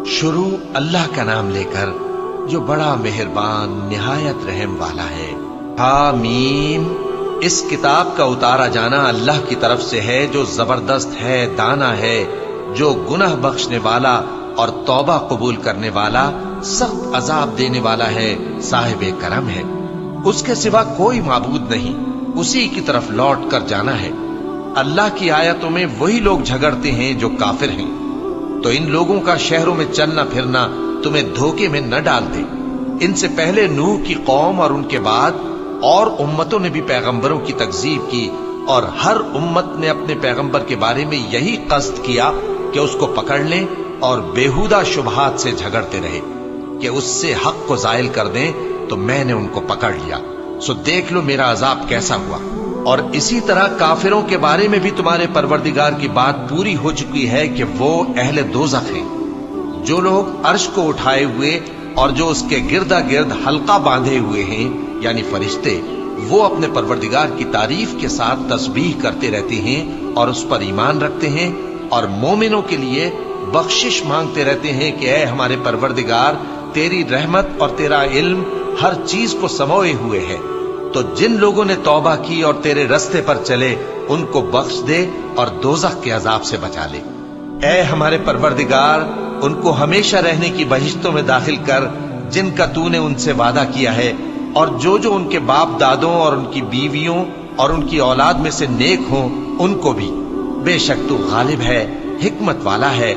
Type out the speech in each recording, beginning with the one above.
شروع اللہ کا نام لے کر جو بڑا مہربان نہایت رحم والا ہے۔ حامیم، اس کتاب کا اتارا جانا اللہ کی طرف سے ہے جو زبردست ہے، دانا ہے، جو گناہ بخشنے والا اور توبہ قبول کرنے والا، سخت عذاب دینے والا ہے، صاحب کرم ہے۔ اس کے سوا کوئی معبود نہیں، اسی کی طرف لوٹ کر جانا ہے۔ اللہ کی آیتوں میں وہی لوگ جھگڑتے ہیں جو کافر ہیں، تو ان لوگوں کا شہروں میں چلنا پھرنا تمہیں دھوکے میں نہ ڈال دے۔ ان سے پہلے نوح کی قوم اور ان کے بعد اور امتوں نے بھی پیغمبروں کی تکذیب کی، اور ہر امت نے اپنے پیغمبر کے بارے میں یہی قصد کیا کہ اس کو پکڑ لیں اور بیہودہ شبہات سے جھگڑتے رہے کہ اس سے حق کو زائل کر دیں، تو میں نے ان کو پکڑ لیا، سو دیکھ لو میرا عذاب کیسا ہوا۔ اور اسی طرح کافروں کے بارے میں بھی تمہارے پروردگار کی بات پوری ہو چکی ہے کہ وہ اہل دوزخ ہیں۔ جو لوگ عرش کو اٹھائے ہوئے اور جو اس کے گردا گرد حلقہ باندھے ہوئے ہیں یعنی فرشتے، وہ اپنے پروردگار کی تعریف کے ساتھ تسبیح کرتے رہتے ہیں اور اس پر ایمان رکھتے ہیں، اور مومنوں کے لیے بخشش مانگتے رہتے ہیں کہ اے ہمارے پروردگار، تیری رحمت اور تیرا علم ہر چیز کو سموئے ہوئے ہے، تو جن لوگوں نے توبہ کی اور تیرے رستے پر چلے ان کو بخش دے اور دوزخ کے عذاب سے بچا لے۔ اے ہمارے پروردگار، ان کو ہمیشہ رہنے کی بہشتوں میں داخل کر جن کا تو نے ان سے وعدہ کیا ہے، اور جو ان کے باپ دادوں اور ان کی بیویوں اور ان کی اولاد میں سے نیک ہوں ان کو بھی، بے شک تو غالب ہے، حکمت والا ہے۔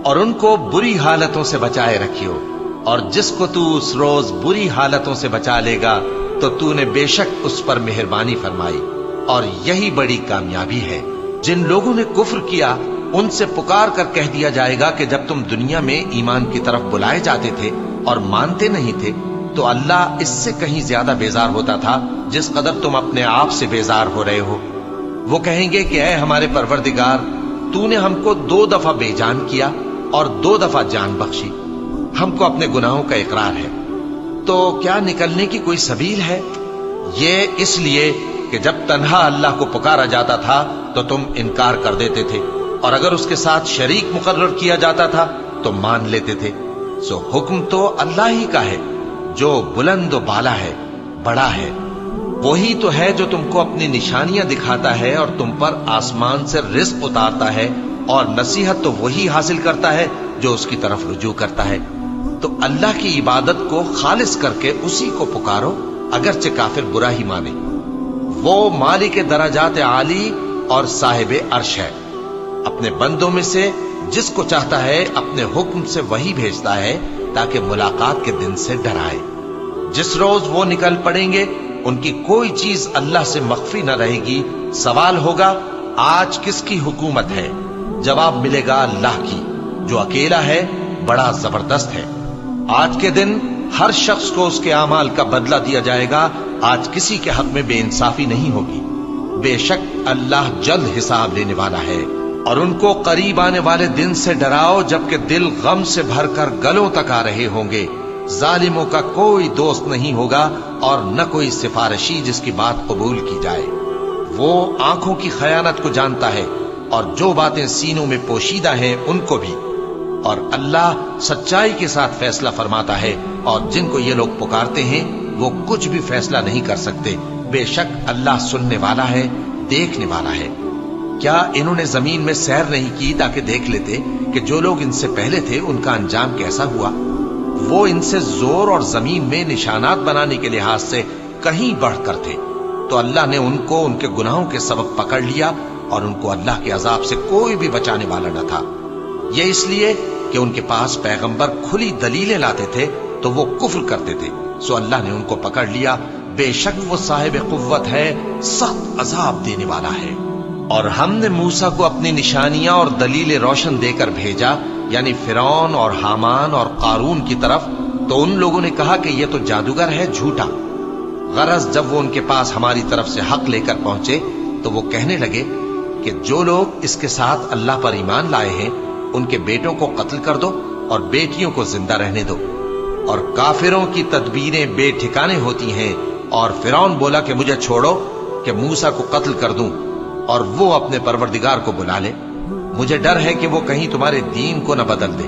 اور ان کو بری حالتوں سے بچائے رکھیو، اور جس کو تو اس روز بری حالتوں سے بچا لے گا تو تو نے بے شک اس پر مہربانی فرمائی، اور یہی بڑی کامیابی ہے۔ جن لوگوں نے کفر کیا ان سے پکار کر کہہ دیا جائے گا کہ جب تم دنیا میں ایمان کی طرف بلائے جاتے تھے اور مانتے نہیں تھے تو اللہ اس سے کہیں زیادہ بیزار ہوتا تھا جس قدر تم اپنے آپ سے بیزار ہو رہے ہو۔ وہ کہیں گے کہ اے ہمارے پروردگار، تو نے ہم کو 2 دفعہ بے جان کیا اور 2 دفعہ جان بخشی، ہم کو اپنے گناہوں کا اقرار ہے، تو کیا نکلنے کی کوئی سبیل ہے؟ یہ اس لیے کہ جب تنہا اللہ کو پکارا جاتا تھا تو تم انکار کر دیتے تھے، اور اگر اس کے ساتھ شریک مقرر کیا جاتا تھا تو مان لیتے تھے۔ سو حکم تو اللہ ہی کا ہے جو بلند و بالا ہے، بڑا ہے۔ وہی تو ہے جو تم کو اپنی نشانیاں دکھاتا ہے اور تم پر آسمان سے رزق اتارتا ہے، اور نصیحت تو وہی حاصل کرتا ہے جو اس کی طرف رجوع کرتا ہے۔ تو اللہ کی عبادت کو خالص کر کے اسی کو پکارو، اگرچہ کافر برا ہی مانے۔ وہ مالک درجات عالی اور صاحب عرش ہے، اپنے بندوں میں سے جس کو چاہتا ہے اپنے حکم سے وہی بھیجتا ہے تاکہ ملاقات کے دن سے ڈرائے۔ جس روز وہ نکل پڑیں گے ان کی کوئی چیز اللہ سے مخفی نہ رہے گی۔ سوال ہوگا آج کس کی حکومت ہے؟ جواب ملے گا اللہ کی، جو اکیلا ہے، بڑا زبردست ہے۔ آج کے دن ہر شخص کو اس کے اعمال کا بدلہ دیا جائے گا، آج کسی کے حق میں بے انصافی نہیں ہوگی۔ بے شک اللہ جلد حساب لینے والا ہے۔ اور ان کو قریب آنے والے دن سے ڈراؤ جبکہ دل غم سے بھر کر گلوں تک آ رہے ہوں گے۔ ظالموں کا کوئی دوست نہیں ہوگا اور نہ کوئی سفارشی جس کی بات قبول کی جائے۔ وہ آنکھوں کی خیانت کو جانتا ہے اور جو باتیں سینوں میں پوشیدہ ہیں ان کو بھی، اور اللہ سچائی کے ساتھ فیصلہ فرماتا ہے، اور جن کو یہ لوگ پکارتے ہیں وہ کچھ بھی فیصلہ نہیں کر سکتے۔ بے شک اللہ سننے والا ہے، دیکھنے والا ہے۔ کیا انہوں نے زمین میں سیر نہیں کی تاکہ دیکھ لیتے کہ جو لوگ ان سے پہلے تھے ان کا انجام کیسا ہوا؟ وہ ان سے زور اور زمین میں نشانات بنانے کے لحاظ سے کہیں بڑھ کر تھے، تو اللہ نے ان کو ان کے گناہوں کے سبب پکڑ لیا، اور ان کو اللہ کے عذاب سے کوئی بھی بچانے والا نہ تھا۔ یہ اس لیے کہ ان کے پاس پیغمبر کھلی دلیلیں لاتے تھے تو وہ کفر کرتے تھے، سو اللہ نے ان کو پکڑ لیا۔ بے شک وہ صاحب قوت ہے، سخت عذاب دینے والا ہے۔ اور ہم نے موسیٰ کو اپنی نشانیاں اور دلیل روشن دے کر بھیجا، یعنی فرعون اور حامان اور قارون کی طرف، تو ان لوگوں نے کہا کہ یہ تو جادوگر ہے، جھوٹا۔ غرض جب وہ ان کے پاس ہماری طرف سے حق لے کر پہنچے تو وہ کہنے لگے کہ جو لوگ اس کے ساتھ اللہ پر ایمان لائے ہیں ان کے بیٹوں کو قتل کر دو اور بیٹیوں کو زندہ رہنے دو۔ اور کافروں کی تدبیریں بے ٹھکانے ہوتی ہیں، اور فرعون بولا کہ مجھے چھوڑو کہ موسیٰ کو قتل کر دوں اور وہ اپنے پروردگار کو بلا لے، مجھے ڈر ہے کہ وہ کہیں تمہارے دین کو نہ بدل دے۔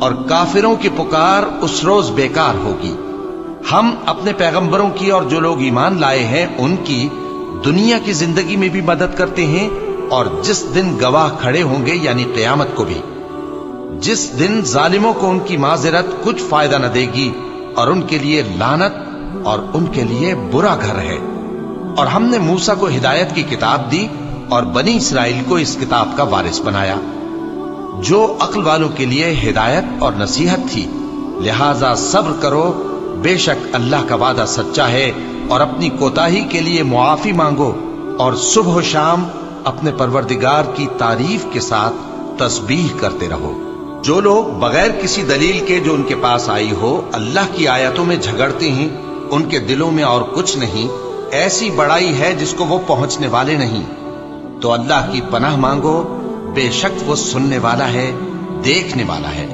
اور کافروں کی پکار اس روز بیکار ہوگی۔ ہم اپنے پیغمبروں کی اور جو لوگ ایمان لائے ہیں ان کی دنیا کی زندگی میں بھی مدد کرتے ہیں، اور جس دن گواہ کھڑے ہوں گے یعنی قیامت کو بھی، جس دن ظالموں کو ان کی معذرت کچھ فائدہ نہ دے گی، اور ان کے لیے لعنت اور ان کے لیے برا گھر ہے۔ اور ہم نے موسیٰ کو ہدایت کی کتاب دی اور بنی اسرائیل کو اس کتاب کا وارث بنایا، جو عقل والوں کے لیے ہدایت اور نصیحت تھی۔ لہذا صبر کرو، بے شک اللہ کا وعدہ سچا ہے، اور اپنی کوتاہی کے لیے معافی مانگو، اور صبح و شام اپنے پروردگار کی تعریف کے ساتھ تسبیح کرتے رہو۔ جو لوگ بغیر کسی دلیل کے جو ان کے پاس آئی ہو اللہ کی آیتوں میں جھگڑتے ہیں، ان کے دلوں میں اور کچھ نہیں، ایسی بڑائی ہے جس کو وہ پہنچنے والے نہیں۔ تو اللہ کی پناہ مانگو، بے شک وہ سننے والا ہے، دیکھنے والا ہے۔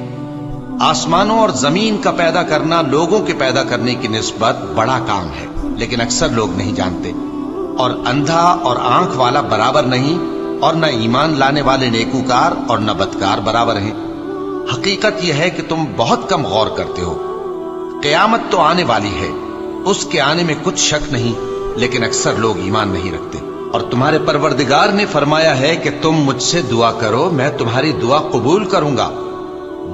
آسمانوں اور زمین کا پیدا کرنا لوگوں کے پیدا کرنے کی نسبت بڑا کام ہے، لیکن اکثر لوگ نہیں جانتے۔ اور اندھا اور آنکھ والا برابر نہیں، اور نہ ایمان لانے والے نیکوکار اور نہ بدکار برابر ہیں۔ حقیقت یہ ہے کہ تم بہت کم غور کرتے ہو۔ قیامت تو آنے والی ہے، اس کے آنے میں کچھ شک نہیں، لیکن اکثر لوگ ایمان نہیں رکھتے۔ اور تمہارے پروردگار نے فرمایا ہے کہ تم مجھ سے دعا کرو، میں تمہاری دعا قبول کروں گا۔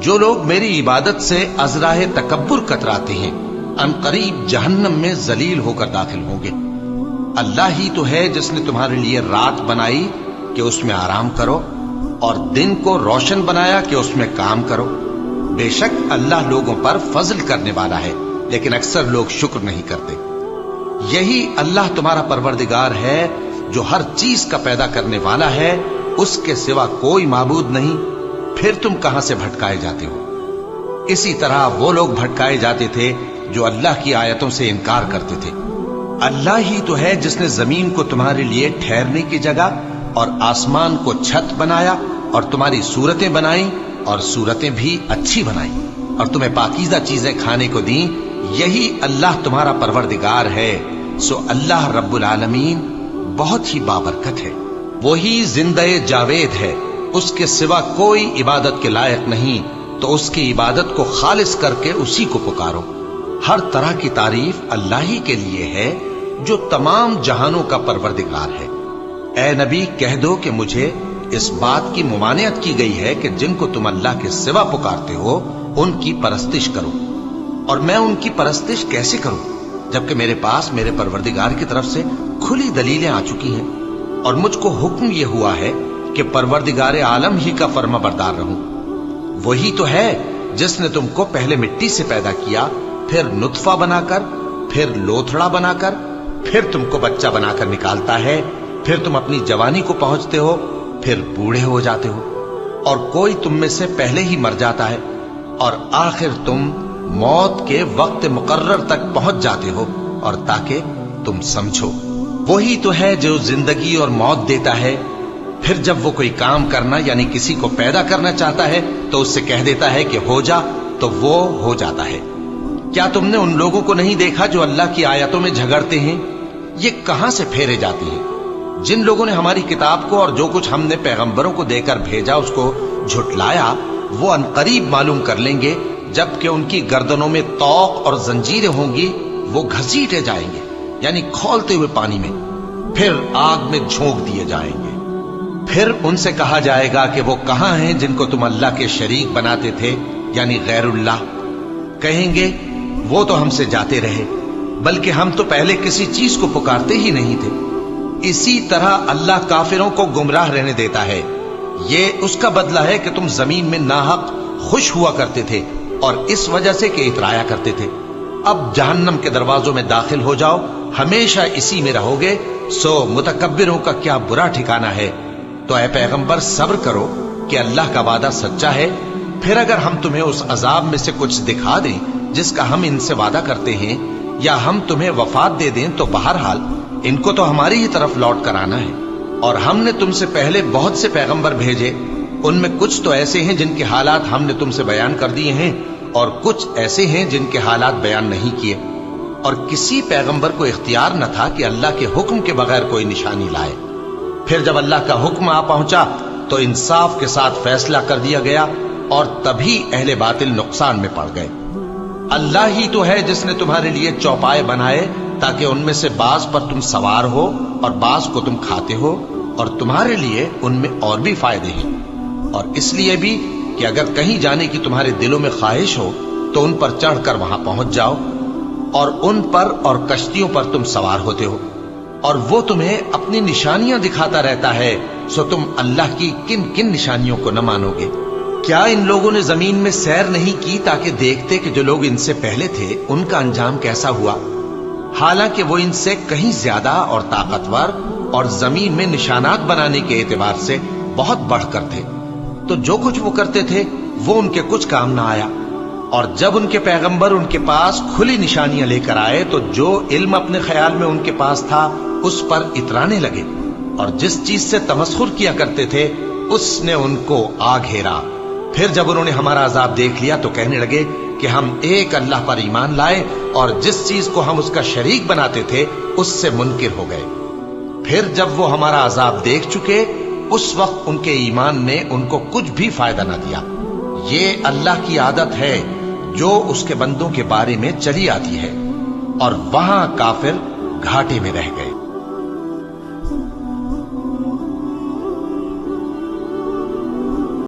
جو لوگ میری عبادت سے ازراہ تکبر کتراتے ہیں، عنقریب جہنم میں ذلیل ہو کر داخل ہوں گے۔ اللہ ہی تو ہے جس نے تمہارے لیے رات بنائی کہ اس میں آرام کرو، اور دن کو روشن بنایا کہ اس میں کام کرو۔ بے شک اللہ لوگوں پر فضل کرنے والا ہے، لیکن اکثر لوگ شکر نہیں کرتے۔ یہی اللہ تمہارا پروردگار ہے جو ہر چیز کا پیدا کرنے والا ہے، اس کے سوا کوئی معبود نہیں، پھر تم کہاں سے بھٹکائے جاتے ہو؟ اسی طرح وہ لوگ بھٹکائے جاتے تھے جو اللہ کی آیتوں سے انکار کرتے تھے۔ اللہ ہی تو ہے جس نے زمین کو تمہارے لیے ٹھہرنے کی جگہ اور آسمان کو چھت بنایا، اور تمہاری صورتیں بنائیں اور صورتیں بھی اچھی بنائیں، اور تمہیں پاکیزہ چیزیں کھانے کو دیں۔ یہی اللہ تمہارا پروردگار ہے، سو اللہ رب العالمین بہت ہی بابرکت ہے۔ وہی زندہ جاوید ہے، اس کے سوا کوئی عبادت کے لائق نہیں، تو اس کی عبادت کو خالص کر کے اسی کو پکارو۔ ہر طرح کی تعریف اللہ ہی کے لیے ہے جو تمام جہانوں کا پروردگار ہے۔ اے نبی کہہ دو کہ مجھے اس بات کی ممانعت کی گئی ہے کہ جن کو تم اللہ کے سوا پکارتے ہو ان کی پرستش کرو، اور میں ان کی پرستش کیسے کروں جبکہ میرے پاس میرے پروردگار کی طرف سے کھلی دلیلیں آ چکی ہیں، اور مجھ کو حکم یہ ہوا ہے کہ پروردگار عالم ہی کا فرما بردار رہوں۔ وہی تو ہے جس نے تم کو پہلے مٹی سے پیدا کیا، پھر نطفہ بنا کر، پھر لوتھڑا بنا کر، پھر تم کو بچہ بنا کر نکالتا ہے، پھر تم اپنی جوانی کو پہنچتے ہو، پھر بوڑھے ہو جاتے ہو، اور کوئی تم میں سے پہلے ہی مر جاتا ہے، اور آخر تم موت کے وقت مقرر تک پہنچ جاتے ہو، اور تاکہ تم سمجھو۔ وہی تو ہے جو زندگی اور موت دیتا ہے، پھر جب وہ کوئی کام کرنا یعنی کسی کو پیدا کرنا چاہتا ہے تو اس سے کہہ دیتا ہے کہ ہو جا، تو وہ ہو جاتا ہے۔ کیا تم نے ان لوگوں کو نہیں دیکھا جو اللہ کی آیتوں میں جھگڑتے ہیں؟ یہ کہاں سے پھیرے جاتے ہیں؟ جن لوگوں نے ہماری کتاب کو اور جو کچھ ہم نے پیغمبروں کو دے کر بھیجا اس کو جھٹلایا، وہ عنقریب معلوم کر لیں گے جبکہ ان کی گردنوں میں طوق اور زنجیریں ہوں گی، وہ گھسیٹے جائیں گے یعنی کھولتے ہوئے پانی میں، پھر آگ میں جھونک دیے جائیں گے۔ پھر ان سے کہا جائے گا کہ وہ کہاں ہیں جن کو تم اللہ کے شریک بناتے تھے یعنی غیر اللہ؟ کہیں گے وہ تو ہم سے جاتے رہے، بلکہ ہم تو پہلے کسی چیز کو پکارتے ہی نہیں تھے۔ اسی طرح اللہ کافروں کو گمراہ رہنے دیتا ہے، یہ اس کا بدلہ ہے کہ تم زمین میں ناحق خوش ہوا کرتے تھے اور اس وجہ سے کہ اترایا کرتے تھے۔ اب جہنم کے دروازوں میں داخل ہو جاؤ، ہمیشہ اسی میں رہو گے، سو متکبروں کا کیا برا ٹھکانہ ہے۔ تو اے پیغمبر صبر کرو کہ اللہ کا وعدہ سچا ہے، پھر اگر ہم تمہیں اس عذاب میں سے کچھ دکھا دیں جس کا ہم ان سے وعدہ کرتے ہیں، یا ہم تمہیں وفات دے دیں، تو بہرحال ان کو تو ہماری ہی طرف لوٹ کر آنا ہے۔ اور ہم نے تم سے پہلے بہت سے پیغمبر بھیجے، ان میں کچھ تو ایسے ہیں جن کے حالات ہم نے تم سے بیان کر دیے ہیں، اور کچھ ایسے ہیں جن کے حالات بیان نہیں کیے۔ اور کسی پیغمبر کو اختیار نہ تھا کہ اللہ کے حکم کے بغیر کوئی نشانی لائے۔ پھر جب اللہ کا حکم آ پہنچا تو انصاف کے ساتھ فیصلہ کر دیا گیا، اور تبھی اہل باطل نقصان میں پڑ گئے۔ اللہ ہی تو ہے جس نے تمہارے لیے چوپائے بنائے تاکہ ان میں سے بعض پر تم سوار ہو اور بعض کو تم کھاتے ہو، اور تمہارے لیے ان میں اور بھی فائدے ہیں، اور اس لیے بھی کہ اگر کہیں جانے کی تمہارے دلوں میں خواہش ہو تو ان پر چڑھ کر وہاں پہنچ جاؤ، اور ان پر اور کشتیوں پر تم سوار ہوتے ہو، اور وہ تمہیں اپنی نشانیاں دکھاتا رہتا ہے، سو تم اللہ کی کن کن نشانیوں کو نہ مانو گے؟ کیا ان لوگوں نے زمین میں سیر نہیں کی تاکہ دیکھتے کہ جو لوگ ان سے پہلے تھے ان کا انجام کیسا ہوا؟ حالانکہ وہ ان سے کہیں زیادہ اور طاقتور اور زمین میں نشانات بنانے کے اعتبار سے بہت بڑھ کر تھے، تو جو کچھ وہ کرتے تھے وہ ان کے کچھ کام نہ آیا۔ اور جب ان کے پیغمبر ان کے پاس کھلی نشانیاں لے کر آئے تو جو علم اپنے خیال میں ان کے پاس تھا اس پر اترانے لگے، اور جس چیز سے تمسخر کیا کرتے تھے اس نے ان کو آ گھیرا۔ پھر جب انہوں نے ہمارا عذاب دیکھ لیا تو کہنے لگے کہ ہم ایک اللہ پر ایمان لائے، اور جس چیز کو ہم اس کا شریک بناتے تھے اس سے منکر ہو گئے۔ پھر جب وہ ہمارا عذاب دیکھ چکے اس وقت ان کے ایمان نے ان کو کچھ بھی فائدہ نہ دیا۔ یہ اللہ کی عادت ہے جو اس کے بندوں کے بارے میں چلی آتی ہے، اور وہاں کافر گھاٹے میں رہ گئے۔